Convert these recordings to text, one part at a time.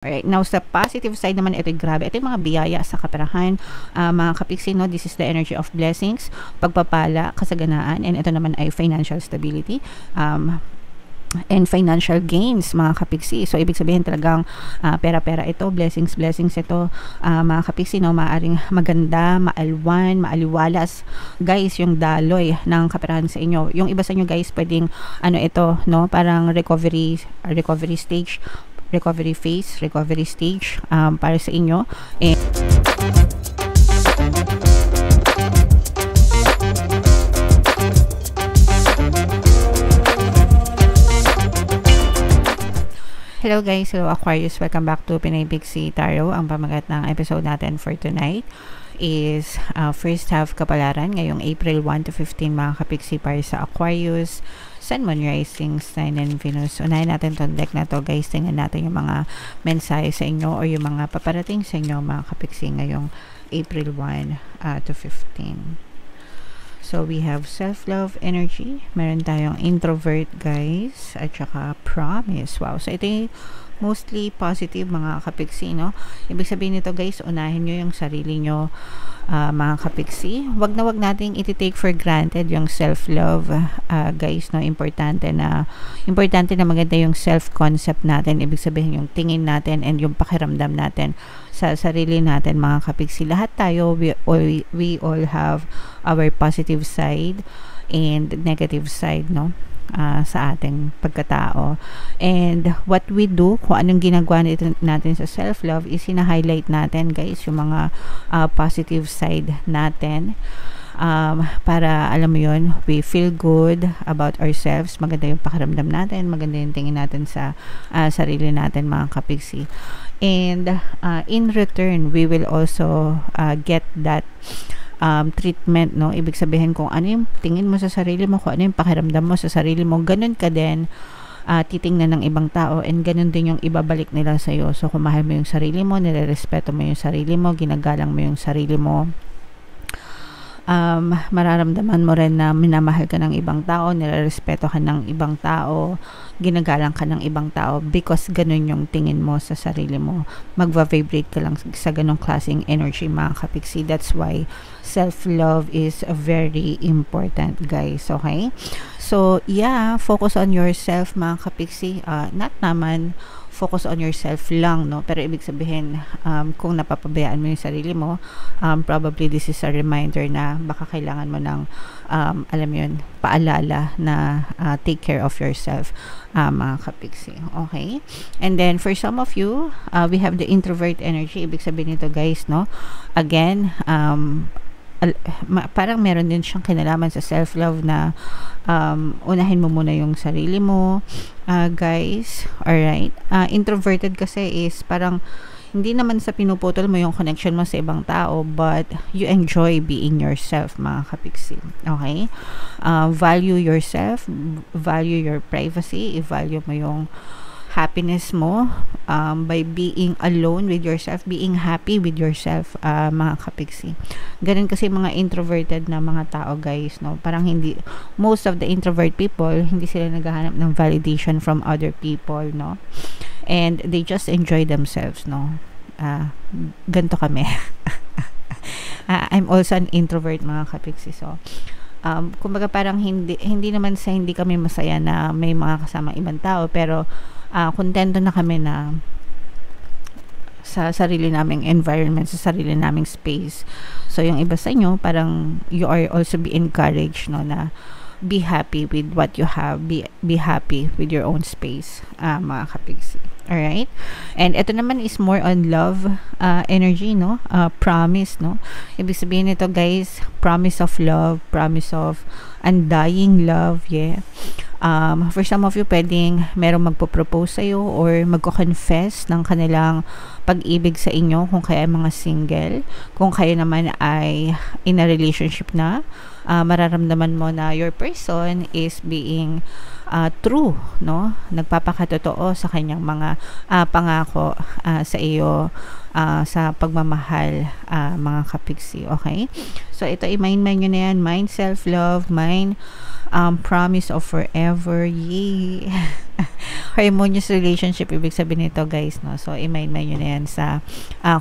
Alright, now sa positive side naman, ito grabe. Ito yung mga biyaya sa kaperahan. Mga kapiksi, no, this is the energy of blessings, pagpapala, kasaganaan, and ito naman ay financial stability. And financial gains, mga kapiksi. So, ibig sabihin talagang pera-pera ito, blessings ito, mga kapiksi, no, maaring maganda, maalwan, maaliwalas, guys, yung daloy ng kaperahan sa inyo. Yung iba sa inyo, guys, pwedeng, ito, no, parang recovery stage, recovery phase, recovery stage para sa inyo. Hello guys, hello Aquarius, welcome back to Pinay Pixie Tarot. Ang pamagat ng episode natin for tonight is first half kapalaran ngayong April 1 to 15 mga kapixie para sa Aquarius, Sun, Moon, Rising, Sign, and Venus. Unahin natin itong deck na to, guys. Tingnan natin yung mga mensahe sa inyo o yung mga paparating sa inyo mga kapixie ngayong April 1 to 15. So, we have self-love energy. Meron tayong introvert, guys. At saka promise. Wow. So, ito yung mostly positive, mga kapiksi, no? Ibig sabihin nito, guys, unahin nyo yung sarili nyo, mga kapiksi. Wag nating iti-take for granted yung self-love, guys, no? Importante na maganda yung self-concept natin. Ibig sabihin yung tingin natin and yung pakiramdam natin sa sarili natin, mga kapiksi. Lahat tayo, we all have our positive side and negative side, no? Sa ating pagkatao. And what we do, kung anong ginagawa natin sa self-love, is hina-highlight natin, guys, yung mga positive side natin. Para, alam mo yun, we feel good about ourselves. Maganda yung pakiramdam natin, maganda yung tingin natin sa sarili natin, mga kapiksi. And in return, we will also get that treatment, no? Ibig sabihin kung ano yung tingin mo sa sarili mo, kung ano yung pakiramdam mo sa sarili mo, ganun ka din titingnan ng ibang tao, and ganun din yung ibabalik nila sa'yo. So, kung mahal mo yung sarili mo, nirerespeto mo yung sarili mo, ginagalang mo yung sarili mo, mararamdaman mo rin na minamahal ka ng ibang tao, nirerespeto ka ng ibang tao, ginagalang ka ng ibang tao, because ganun yung tingin mo sa sarili mo. Magva-vibrate ka lang sa ganung klaseng energy, mga kapiksi. That's why self-love is very important, guys. Okay? So, yeah, focus on yourself, mga kapiksi. Not naman focus on yourself lang, no? Pero ibig sabihin, kung napapabayaan mo yung sarili mo, probably this is a reminder na baka kailangan mo ng, alam mo yun, paalala na take care of yourself, mga kapiksi. Okay? And then, for some of you, we have the introvert energy. Ibig sabihin nito, guys, no? Again, parang meron din siyang kinalaman sa self-love na unahin mo muna yung sarili mo, guys. Alright? Introverted kasi is parang hindi naman sa pinuputol mo yung connection mo sa ibang tao, but you enjoy being yourself, mga kapiksi. Okay? Value yourself, value your privacy, i-value mo yung happiness mo by being alone with yourself, being happy with yourself, mga kapiksi. Ganun kasi mga introverted na mga tao, guys, no? Parang hindi, most of the introvert people, hindi sila naghahanap ng validation from other people, no? And they just enjoy themselves, no? Ganto kami. I'm also an introvert, mga kapiksi. So, kumbaga parang hindi naman sa hindi kami masaya na may mga kasamang ibang tao, pero kontento na kami na sa sarili naming environment, sa sarili naming space. So, yung iba sa inyo, parang you are also be encouraged, no, na be happy with what you have, be happy with your own space, mga kapiksi. Alright? And ito naman is more on love energy, no? Promise, no? Ibig sabihin nito, guys, promise of love, promise of undying love, yeah. For some of you, pwedeng merong magpo-propose sa'yo or magko-confess ng kanilang pag-ibig sa inyo, kung kayo ay mga single. Kung kayo naman ay in a relationship na, mararamdaman mo na your person is being true, no? Nagpapakatotoo sa kanyang mga pangako sa iyo, sa pagmamahal, mga kapigsi. Okay? So ito i-mind nyo na yan. Mind self-love, mind promise of forever. Yay! Harmonious relationship, ibig sabihin nito, guys, no? So i-mind nyo na yan sa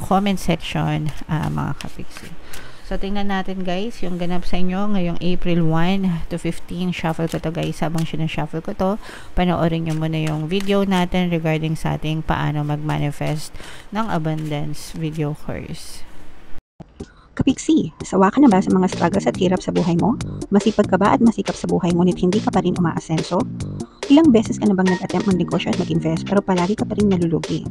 comment section, mga kapigsi. So, tingnan natin, guys, yung ganap sa inyo ngayong April 1 to 15. Shuffle ko to, guys. Habang sinashuffle ko to, panoorin nyo muna yung video natin regarding sa ating paano mag-manifest ng abundance video course. Kapigsi, sawa ka na ba sa mga struggles at hirap sa buhay mo? Masipag ka ba at masikap sa buhay ngunit hindi ka pa rin umaasenso? Ilang beses ka na bang nag-attempt mag-negosyo at mag-invest pero palagi ka pa rin nalulugi?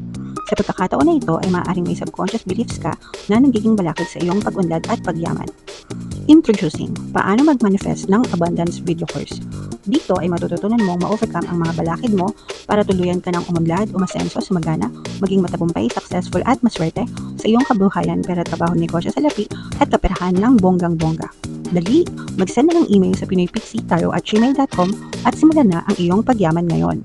Sa pagkakataon na ito ay maaaring may subconscious beliefs ka na nagiging balakid sa iyong pag-unlad at pagyaman. Introducing, paano mag-manifest ng abundance video course. Dito ay matututunan mong ma-overcome ang mga balakid mo para tuluyan ka ng umunlad, umasenso, sumagana, maging matagumpay, successful at maswerte sa iyong kabuhayan, pera, trabaho, negosyo sa lapi at kaperahan ng bonggang-bongga. Dali, mag-send na ng email sa pinoypixie@gmail.com at simulan na ang iyong pagyaman ngayon.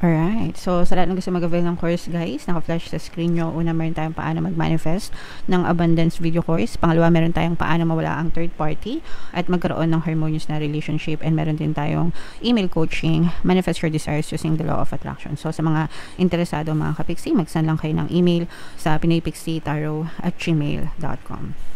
Alright, so sa lahat ng gusto mag-avail ng course, guys, naka-flash sa screen nyo. Una, meron tayong paano mag-manifest ng abundance video course. Pangalawa, meron tayong paano mawala ang third party at magkaroon ng harmonious na relationship. And meron din tayong email coaching, manifest your desires using the law of attraction. So sa mga interesado, mga kapigsi, mag-send lang kayo ng email sa pinoypixie@gmail.com.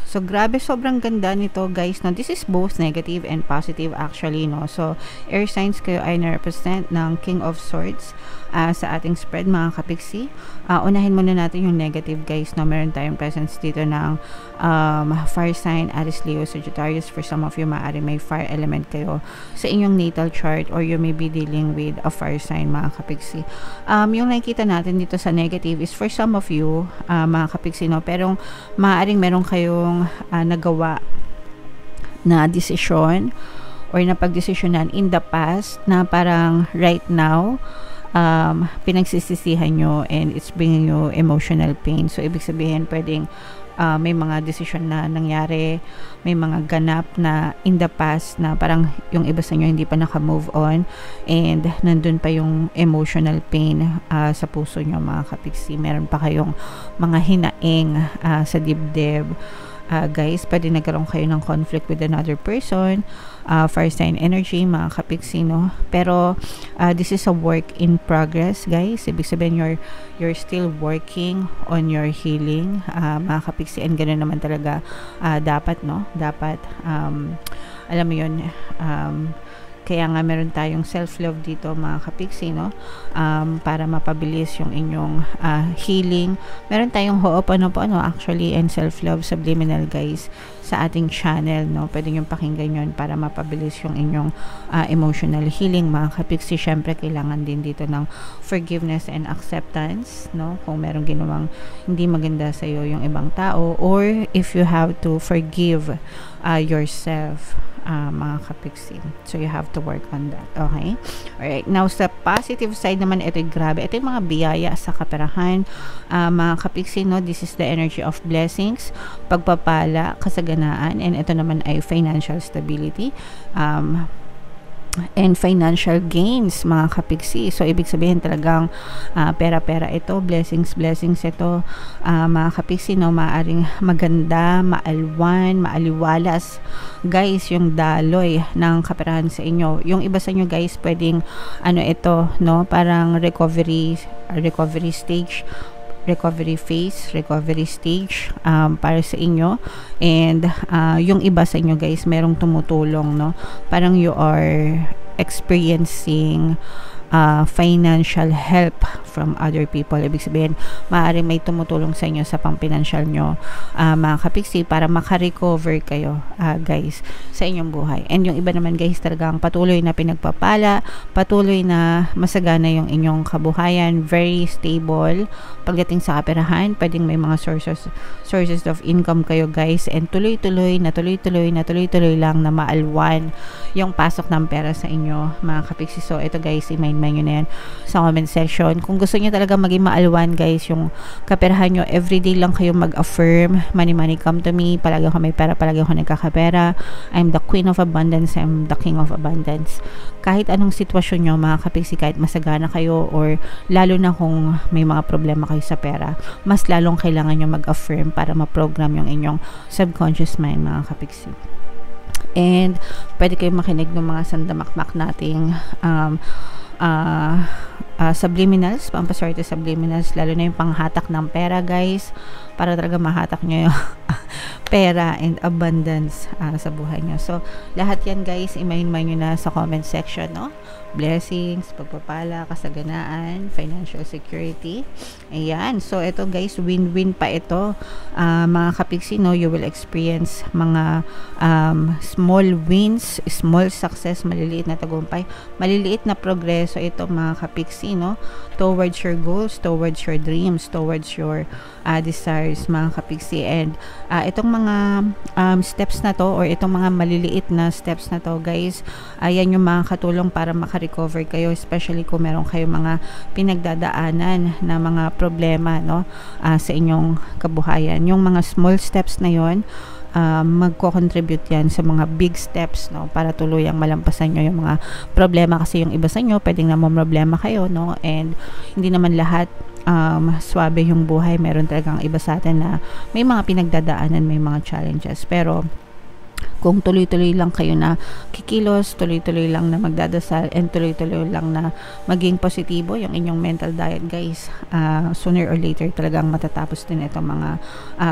So, grabe, sobrang ganda nito, guys, no? This is both negative and positive, actually, no? So, air signs kayo ay na-represent ng King of Swords sa ating spread, mga kapigsi. Unahin muna natin yung negative, guys, no? Meron tayong presence dito ng fire sign, Aries, Leo, Sagittarius. For some of you, maaari may fire element kayo sa inyong natal chart, or you may be dealing with a fire sign, mga kapigsi. Yung nakikita natin dito sa negative is for some of you, mga kapigsi, no? Pero maaaring meron kayong nagawa na desisyon or napagdesisyonan in the past na parang right now pinagsisisihan nyo and it's bringing you emotional pain. So ibig sabihin pwedeng may mga desisyon na nangyari, may mga ganap na in the past na parang yung iba sa inyo hindi pa naka-move on and nandun pa yung emotional pain sa puso nyo, mga kapigsi. Meron pa kayong mga hinaing sa dibdib. Guys, pwede nagkaroon kayo ng conflict with another person, fire sign energy, mga kapigsi, no? Pero this is a work in progress, guys. Ibig sabihin you're still working on your healing, mga kapigsi, and ganoon naman talaga dapat, no? Dapat alam mo yun, kaya nga meron tayong self-love dito, mga kapigsi, no? Para mapabilis yung inyong healing. Meron tayong Ho'oponopono actually and self-love subliminal, guys, sa ating channel, no? Pwede nyo pakinggan yun para mapabilis yung inyong emotional healing, mga kapigsi. Syempre, kailangan din dito ng forgiveness and acceptance, no? Kung merong ginawang hindi maganda sa iyo yung ibang tao, or if you have to forgive yourself, mga kapigsi. So, you have to work on that. Okay? Alright. Now, sa positive side naman, ito yung grabe. Ito yung mga biyaya sa kaperahan. Mga kapigsi, no? This is the energy of blessings, pagpapala, kasaganaan, and ito naman ay financial stability. And financial gains, mga kapigsi. So, ibig sabihin talagang pera-pera ito, blessings ito, mga kapigsi, no? Maaring maganda, maalwan, maaliwalas, guys, yung daloy ng kaperahan sa inyo. Yung iba sa inyo, guys, pwedeng ito, no? Parang recovery stage, recovery phase, recovery stage para sa inyo. And yung iba sa inyo, guys, merong tumutulong, no? Parang you are experiencing financial help from other people. Ibig sabihin, maaari may tumutulong sa inyo sa pang-financial nyo, mga kapigsi, para makarecover kayo, guys, sa inyong buhay. And yung iba naman, guys, talagang patuloy na pinagpapala, patuloy na masagana yung inyong kabuhayan, very stable. Pagdating sa kaperahan, pwedeng may mga sources of income kayo, guys, and tuloy-tuloy lang na maalwan yung pasok ng pera sa inyo, mga kapigsi. So, ito, guys, i-mind i-main nyo na yan sa comment section. Kung gusto nyo talaga maging maalwan guys, yung kaperahan nyo, everyday lang kayo mag-affirm, money money come to me, palagi ako may pera, palagi ako nagkakapera, I'm the queen of abundance, I'm the king of abundance. Kahit anong sitwasyon nyo mga kapiksi, kahit masagana kayo or lalo na kung may mga problema kayo sa pera, mas lalong kailangan nyo mag-affirm para ma-program yung inyong subconscious mind mga kapiksi. And pwede kayong makinig ng mga sandamakmak nating subliminals, pampaswerte subliminals, lalo na yung panghatak ng pera guys, para talaga mahatak nyo yung pera and abundance sa buhay nyo. So lahat yan guys, i-main nyo na sa comment section, no? Blessings, pagpapala, kasaganaan, financial security. Ayan. So ito guys, win-win pa ito mga kapiksi, no? You will experience mga small wins, small success, maliliit na tagumpay, maliliit na progreso ito mga kapiksi, no? Towards your goals, towards your dreams, towards your desires mga kapiksi. And itong mga steps na to, or itong mga maliliit na steps na to guys, ayan yung mga katulong para makarecover kayo, especially kung meron kayo mga pinagdadaanan na mga problema, no, sa inyong kabuhayan. Yung mga small steps na yon, magko-contribute yan sa mga big steps, no, para tuluyang malampasan nyo yung mga problema, kasi yung iba sa inyo pwedeng namomroblema kayo, no, and hindi naman lahat swabe yung buhay. Meron talagang iba sa atin na may mga pinagdadaanan, may mga challenges, pero kung tuloy-tuloy lang kayo na kikilos, tuloy-tuloy lang na magdadasal, and tuloy-tuloy lang na maging positibo yung inyong mental diet guys, sooner or later talagang matatapos din itong mga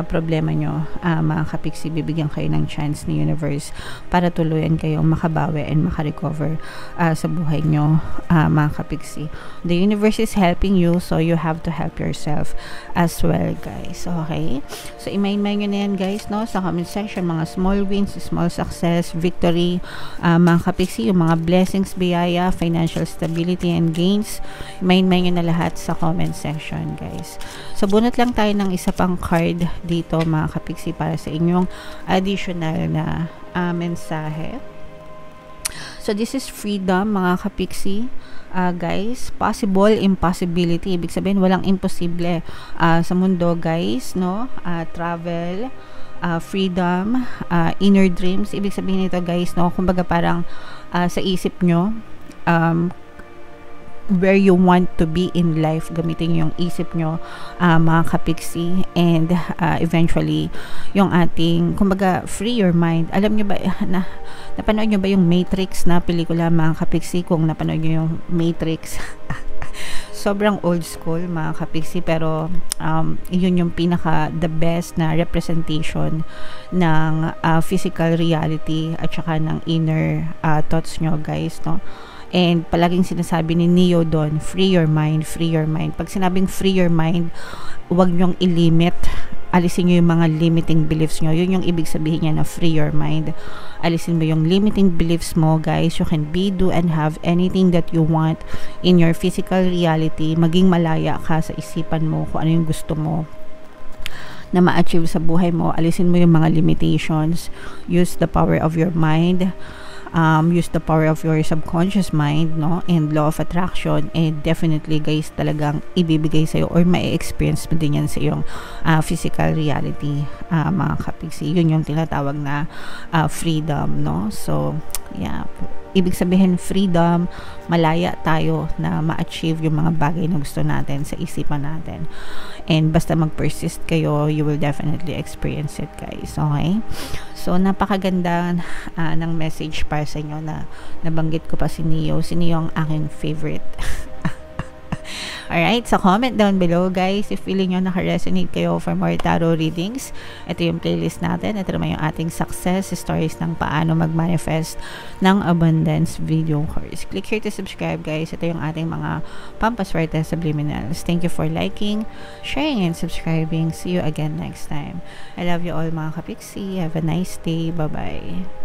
problema nyo mga kapiksi. Bibigyan kayo ng chance ni universe para tuluyan kayong makabawi and makarecover sa buhay nyo mga kapiksi. The universe is helping you, so you have to help yourself as well guys. Okay, so i-main nyo na yan guys, no, sa comment section, mga small wins, small success, victory mga kapiksi, yung mga blessings, biyaya, financial stability and gains, main nyo na lahat sa comment section guys. So bunot lang tayo ng isa pang card dito mga kapiksi para sa inyong additional na mensahe. So this is freedom mga kapiksi. Guys, possible, impossibility, ibig sabihin walang imposible sa mundo guys, no? Travel, freedom, inner dreams, ibig sabihin nito guys, no, kumbaga parang sa isip nyo, where you want to be in life, gamitin yung isip nyo mga kapiksi, and eventually yung ating, kumbaga, free your mind. Alam nyo ba, napanood nyo ba yung Matrix na pelikula mga kapiksi? Kung napanood nyo yung Matrix, sobrang old school mga kapiksi, pero yun yung pinaka the best na representation ng physical reality at saka ng inner thoughts nyo guys, no? And palaging sinasabi ni Neo doon, free your mind, free your mind. Pag sinabing free your mind, huwag nyong ilimit, alisin nyo yung mga limiting beliefs nyo. Yun yung ibig sabihin niya na free your mind. Alisin mo yung limiting beliefs mo guys. You can be, do, and have anything that you want in your physical reality. Maging malaya ka sa isipan mo kung ano yung gusto mo na ma-achieve sa buhay mo. Alisin mo yung mga limitations. Use the power of your mind. Use the power of your subconscious mind, no, and law of attraction, and definitely guys, talagang ibibigay sa'yo or ma-experience mo din yan sa iyong physical reality mga kapiksi. Yun yung tinatawag na freedom, no. So yeah, ibig sabihin freedom, malaya tayo na ma-achieve yung mga bagay na gusto natin sa isipan natin, and basta mag-persist kayo, you will definitely experience it guys. Okay, so napakaganda ng message para sa inyo na nabanggit ko pa si Neo. Si Neo ang aking favorite. Alright, so comment down below guys if feeling nyo naka-resonate kayo for more tarot readings. Ito yung playlist natin. Ito naman yung ating success stories ng paano mag-manifest ng abundance video course. Click here to subscribe guys. Ito yung ating mga pampaswerte subliminals. Thank you for liking, sharing, and subscribing. See you again next time. I love you all mga kapiksi. Have a nice day. Bye-bye.